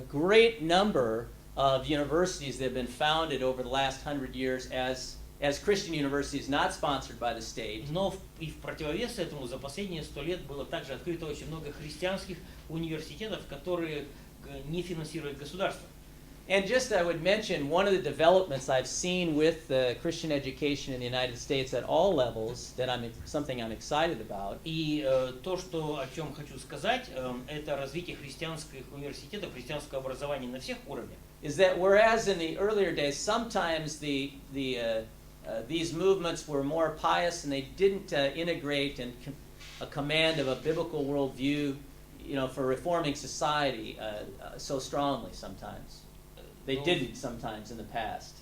great number of universities that have been founded over the last 100 years as Christian universities not sponsored by the state. Но и в противовес этому за последние 100 лет было также открыто очень много христианских университетов, которые не финансирует государство. And just I would mention one of the developments I've seen with Christian education in the United States at all levels that something I'm excited about. И то, о чем хочу сказать, это развитие христианских университетов, христианского образования на всех уровнях. Is that whereas in the earlier days sometimes these movements were more pious and they didn't integrate a command of a biblical worldview, for reforming society so strongly sometimes. They didn't sometimes in the past.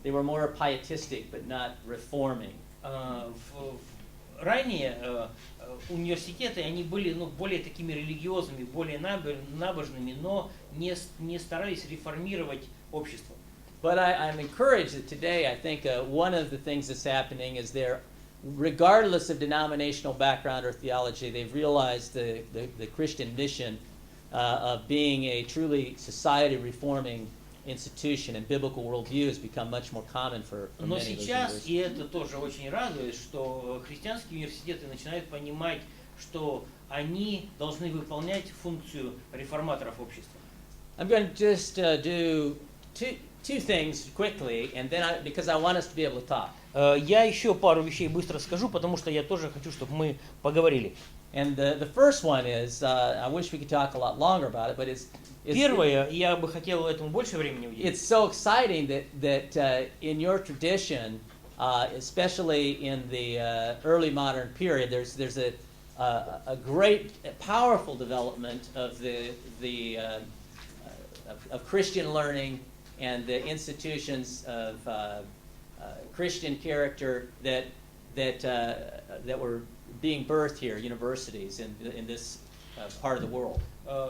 They were more pietistic but not reforming. Ранее университеты, они были более такими религиозными, более набожными, но не старались реформировать общество. But I'm encouraged that today I think one of the things that's happening is regardless of denominational background or theology, they've realized the Christian mission of being a truly society reforming institution and biblical worldview has become much more common for Но many of those сейчас, universities. и это тоже очень радует, что христианские университеты начинают понимать, что они должны выполнять функцию реформаторов общества. I'm going to just do two things quickly, and then because I want us to be able to talk. Я еще пару вещей быстро скажу, потому что я тоже хочу, чтобы мы поговорили. And the first one is, I wish we could talk a lot longer about it, but it's Первое, я бы хотел этому больше времени уделить. it's so exciting that in your tradition, especially in the early modern period, there's a great, powerful development of of Christian learning and the institutions of Christian character that were being birthed here, universities in this part of the world.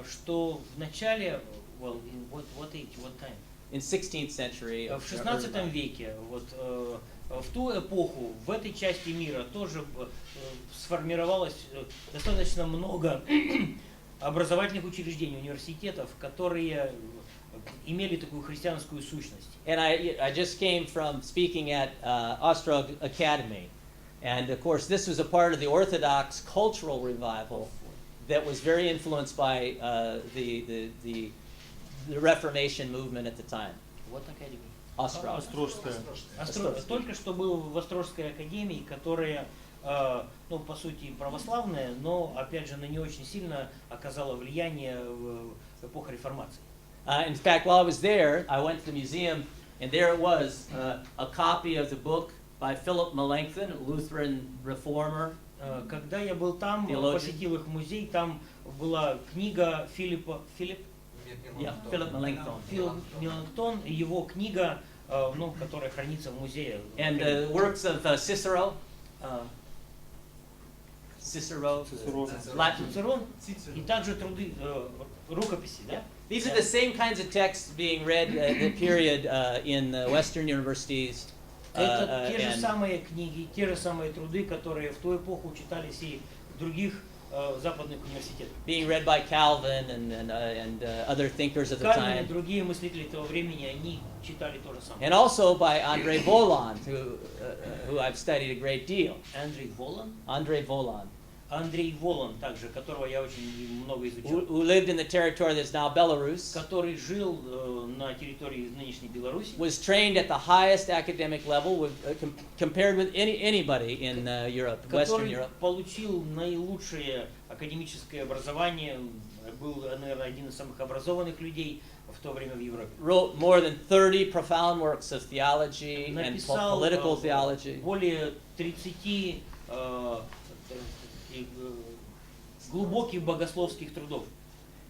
Что в начале, well, what time? In 16th century. В 16 веке, вот в ту эпоху, в этой части мира тоже сформировалось достаточно много образовательных учреждений, университетов, которые имели такую христианскую сущность. And I just came from speaking at Ostrog Academy, and of course this was a part of the Orthodox cultural revival that was very influenced by the Reformation movement at the time. What academy? Ostrog. Только что был в Острожской академии, которая, ну, по сути, православная, но, опять же, на нее очень сильно оказала влияние в эпоху реформации. In fact, while I was there, I went to the museum, and there it was, a copy of the book by Philip Melanchthon, a Lutheran reformer. Когда я был там, посетил их музей, там была книга Филипп Меланхтон, его книга, ну, которая хранится в музее. And the works of Cicero, Latin. И также труды, рукописи, да? These are the same kinds of texts being read at the period in Western universities. Это те же самые книги, те же самые труды, которые в ту эпоху читались и в других западных университетах. Being read by Calvin and other thinkers of the Кальвин и time. другие мыслители того времени, они читали то же самое. And also by André Voland, who I've studied a great deal. Андрей Волан? André Voland. Андрей Волан также, которого я очень много изучал. Who lived in the territory that's now Belarus. Который жил на территории нынешней Беларуси. Was trained at the highest academic level compared with anybody in Europe, Western Europe. Который получил наилучшее академическое образование, был, наверное, один из самых образованных людей в то время в Европе. Wrote more than 30 profound works of theology and political theology. Более 30 глубоких богословских трудов.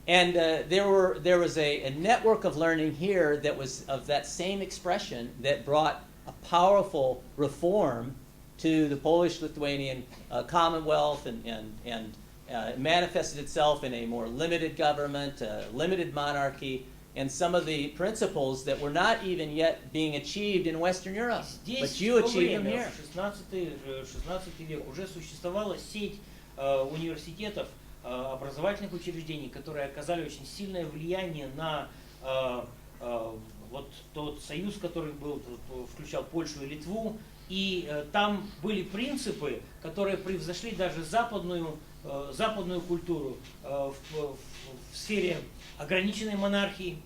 And there was a network of learning here that was of that same expression that brought a powerful reform to the Polish-Lithuanian Commonwealth and manifested itself in a more limited government, limited monarchy, and some of the principles that were not even yet being achieved in Western Europe. But you achieved them here. В 16 век уже существовала сеть университетов, образовательных учреждений, которые оказали очень сильное влияние на вот тот союз, который был, включал Польшу и Литву, и там были принципы, которые превзошли даже западную культуру в сфере ограниченной монархии.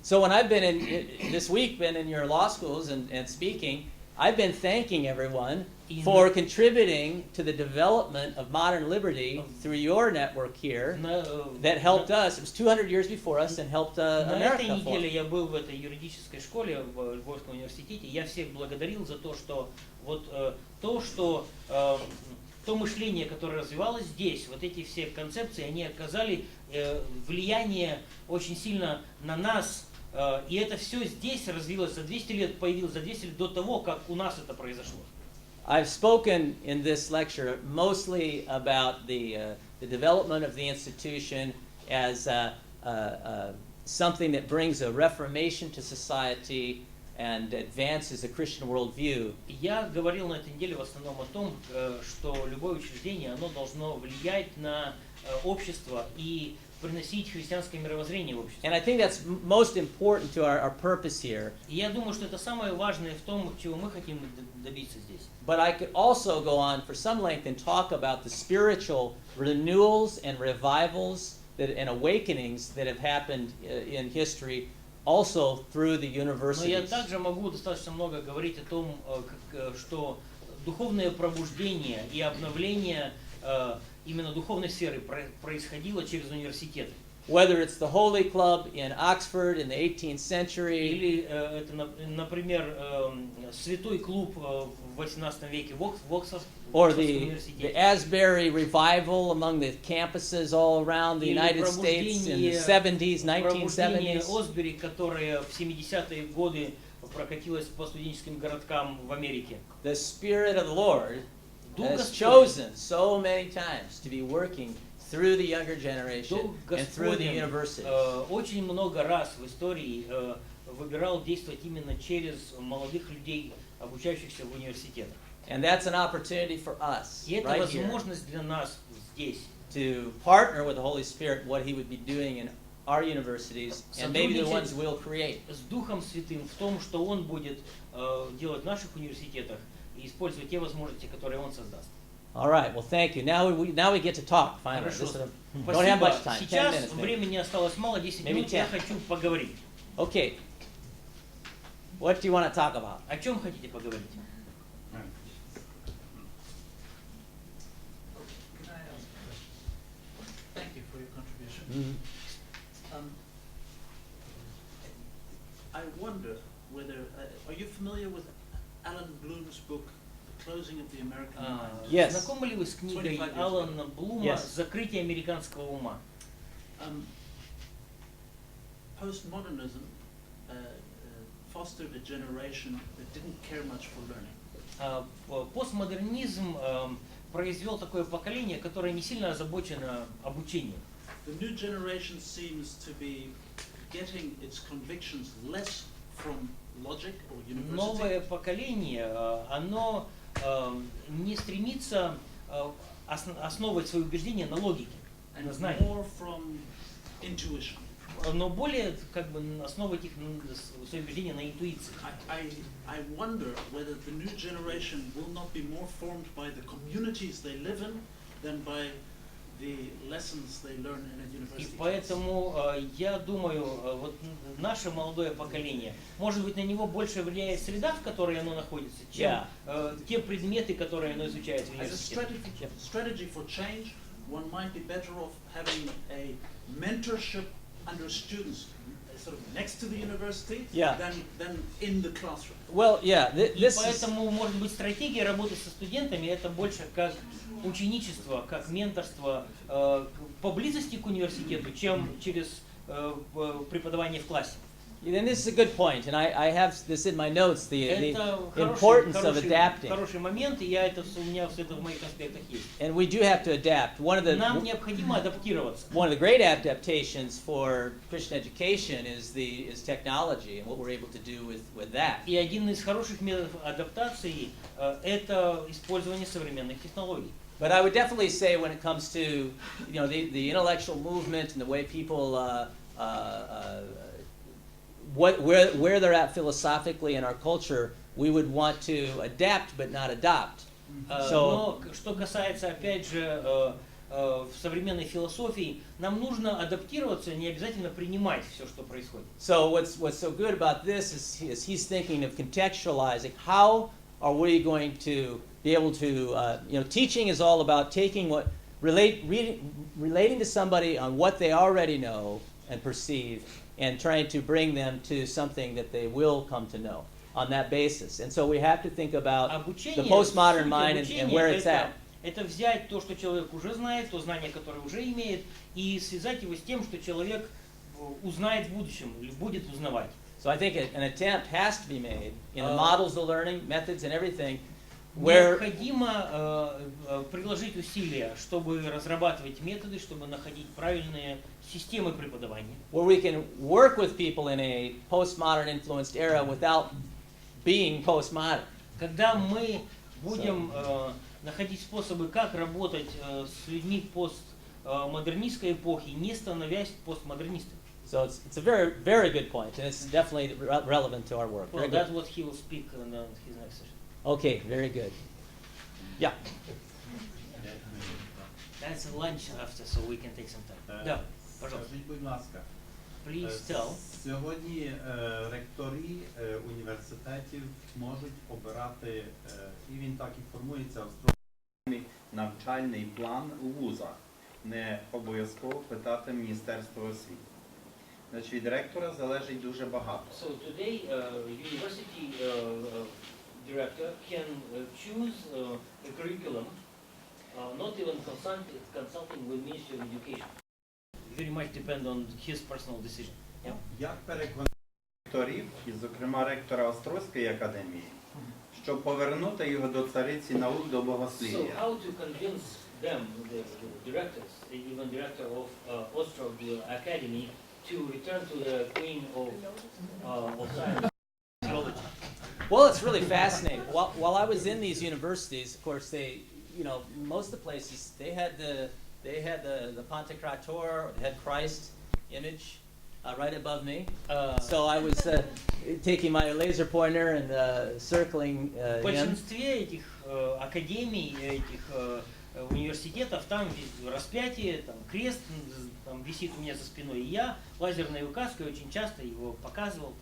So when I've been this week been in your law schools and speaking, I've been thanking everyone for contributing to the development of modern liberty through your network here that helped us. It was 200 years before us and helped America. На этой неделе я был в этой юридической школе в Львовском университете. Я всех благодарил за то, что то мышление, которое развивалось здесь, вот эти все концепции, они оказали влияние очень сильно на нас. И это все здесь развилось за 200 лет, появилось за 200 лет до того, как у нас это произошло. I've spoken in this lecture mostly about the development of the institution as something that brings a reformation to society and advances a Christian worldview. Я говорил на этой неделе в основном о том, что любое учреждение, оно должно влиять на общество и приносить христианское мировоззрение в общество. And I think that's most important to our purpose here. И я думаю, что это самое важное в том, чего мы хотим добиться здесь. But I could also go on for some length and talk about the spiritual renewals and revivals and awakenings that have happened in history, also through the universities. Но я также могу достаточно много говорить о том, что духовное пробуждение и обновление именно духовной сферы происходило через университеты. Whether it's the Holy Club in Oxford in the 18th century, Или это, например, святой клуб в 18 веке в Оксфордском or the университете. Asbury revival among the campuses all around the Или United States in the 70s, пробуждение 1970s. Осбери, которое в 70-е годы прокатилось по студенческим городкам в Америке. The Spirit of the Lord Дух has Господень, chosen so many times to be working through the younger generation Дух and through the Господень universities. очень много раз в истории выбирал действовать именно через молодых людей, обучающихся в университетах. And that's an opportunity for us И это right here возможность для нас здесь to partner with the Holy Spirit what He would be doing in our universities and maybe the ones we'll create. с Духом Святым в том, что Он будет делать в наших университетах и использовать те возможности, которые Он создаст. All right, well, thank you. Now we get to talk finally. Хорошо. Don't have much Спасибо. time. 10 Сейчас minutes, maybe. времени осталось мало, 10 Maybe минут, я 10. хочу поговорить. Okay. What do you want to talk about? О чем хотите поговорить? Thank you for your contribution. Mhm. I wonder whether, are you familiar with Alan Bloom's book, The Closing of the American Mind? Yes. Знакомы ли вы с книгой 25 years Алана Блума Yes. «Закрытие американского ума»? Postmodernism fostered a generation that didn't care much for learning. Постмодернизм произвел такое поколение, которое не сильно озабочено обучением. The new generation seems to be getting its convictions less from logic or university, Новое поколение, оно не стремится основывать свои убеждения на логике, на and знании, more from intuition. но более как бы основывать их свои убеждения на интуиции. I wonder whether the new generation will not be more formed by the communities they live in than by the lessons they learn in a И university. поэтому я думаю, вот наше молодое поколение, может быть, на него больше влияет среда, в которой оно находится, чем те предметы, которые оно изучает в As a университете. strategy for change, one might be better off having a mentorship under students sort of next to the university than in the classroom. Well, yeah, И this is, поэтому, может быть, стратегия работы со студентами это больше как ученичество, как менторство поблизости к университету, чем через преподавание в классе. and this is a good point, and I have this in my notes, the Это importance of adapting. хороший момент, и у меня все это в моих конспектах есть. And we do have to adapt. Нам необходимо адаптироваться. One of the great adaptations for Christian education is technology and what we're able to do with that. И один из хороших методов адаптации это использование современных технологий. But I would definitely say when it comes to the intellectual movement and the way people where they're at philosophically in our culture, we would want to adapt but not adopt. Но что касается, опять же, в современной философии, нам нужно адаптироваться, не обязательно принимать все, что происходит. So what's so good about this is he's thinking of contextualizing how are we going to be able to teaching is all about taking relating to somebody on what they already know and perceive and trying to bring them to something that they will come to know on that basis. And so we have to think about the postmodern mind and where it's at. Это взять то, что человек уже знает, то знание, которое уже имеет, и связать его с тем, что человек узнает в будущем или будет узнавать. So I think an attempt has to be made in the models of learning, methods and everything, where необходимо приложить усилия, чтобы разрабатывать методы, чтобы находить правильные системы преподавания. where we can work with people in a postmodern influenced era without being postmodern. Когда мы будем находить способы, как работать с людьми постмодернистской эпохи, не становясь постмодернистами. So it's a very, very good point, and it's definitely relevant to our work. Well, Very that's good. what he will speak in his next session. Okay, very good. Yeah. That's lunch after, so we can take some time. Да, пожалуйста. Скажіть, будь ласка, Please tell. сьогодні ректорі університетів можуть обирати, і він так і формується, Навчальний план у вузах. Не обов'язково питати Міністерство освіти. Значить, від ректора залежить дуже багато. So today, university director can choose a curriculum, not even consulting with Ministry of Education. Very much depend on his personal decision. Yeah. Як переконати ректорів, і зокрема ректора Острозької академії, щоб повернути його до цариці наук, до богослів'я? So how to convince them, the directors, even director of Ostrov Academy, to return to the queen of science, theology? Well, it's really fascinating. While I was in these universities, of course, most of the places they had the Pantocrator, they had Christ image right above me. So I was taking my laser pointer and circling В большинстве этих академий, этих университетов, там распятие, там крест там висит у меня за спиной, и я лазерной указкой очень часто его показывал.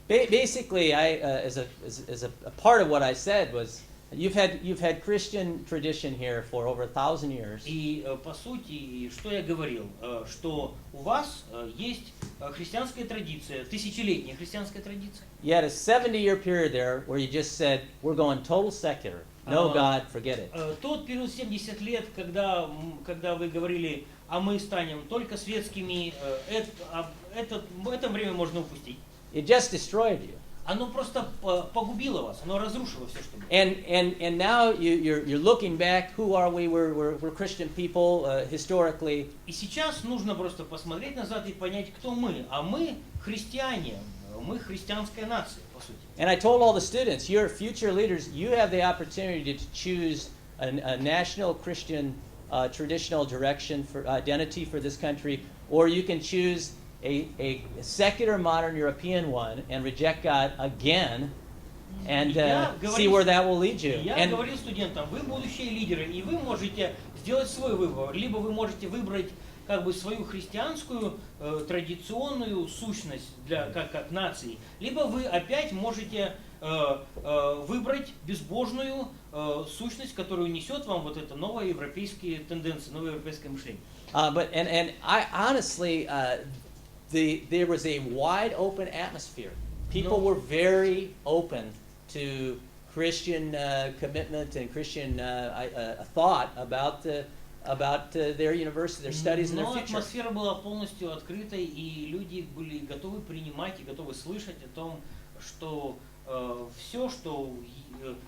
Basically, as a part of what I said was, you've had Christian tradition here for over 1,000 years. И по сути, что я говорил, что у вас есть христианская традиция, тысячелетняя христианская традиция. You had a 70-year period there where you just said, we're going total secular. No God, forget it. Тот период 70 лет, когда вы говорили, а мы станем только светскими, это время можно упустить. It just destroyed you. Оно просто погубило вас, оно разрушило все, что было. And now you're looking back. Who are we? We're Christian people historically. И сейчас нужно просто посмотреть назад и понять, кто мы. А мы христиане, мы христианская нация, по сути. And I told all the students, you're future leaders. You have the opportunity to choose a national Christian traditional direction for identity for this country, or you can choose a secular modern European one and reject God again and see where that will lead you. Я говорил студентам, вы будущие лидеры, и вы можете сделать свой выбор. Либо вы можете выбрать как бы свою христианскую традиционную сущность как нации, либо вы опять можете выбрать безбожную сущность, которую несет вам вот это новые европейские тенденции, новое европейское мышление. But I honestly, there was a wide open atmosphere. People were very open to Christian commitment and Christian thought about their university, their studies, and their Но future. атмосфера была полностью открытой, и люди были готовы принимать и готовы слышать о том, что все, что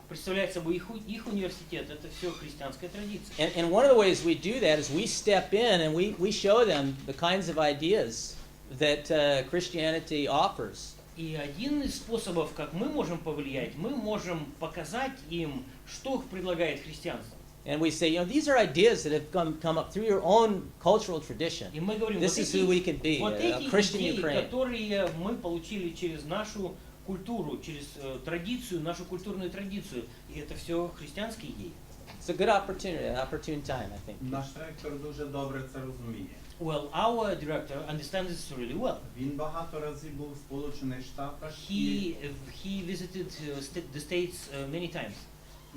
представляет собой их университет, это все христианская традиция. And one of the ways we do that is we step in and we show them the kinds of ideas that Christianity offers. И один из способов, как мы можем повлиять, мы можем показать им, что предлагает христианство. And we say, these are ideas that have come up through your own cultural tradition. И мы говорим, This is who we can be, вот a эти Christian идеи, Ukraine. которые мы получили через нашу культуру, через традицию, нашу культурную традицию, и это все христианские идеи. It's a good opportunity, an opportune time, I think. Наш ректор дуже добре це розуміє. Well, our director understands this really well. Він багато разів був в Сполучених Штатах He visited the States many times.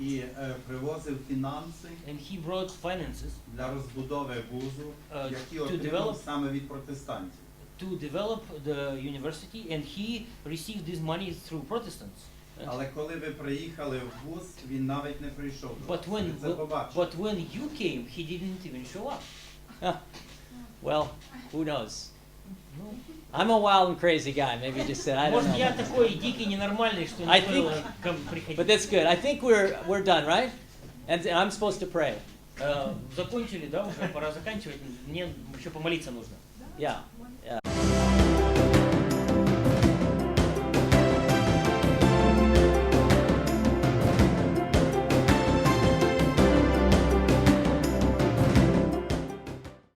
І привозив фінанси And he brought finances для розбудови вузу, які отримав саме від протестантів. To develop the university, and he received this money through Protestants. Але коли ви приїхали в вуз, він навіть не прийшов до вас. But when you came, he didn't even show up. Well, who knows? I'm a wild and crazy guy. Maybe just said I don't Может, я know. такой дикий, ненормальный, что не стоило приходить. But that's good. I think we're done, right? And I'm supposed to pray. Закончили, да, уже пора заканчивать. Мне еще помолиться нужно. Yeah.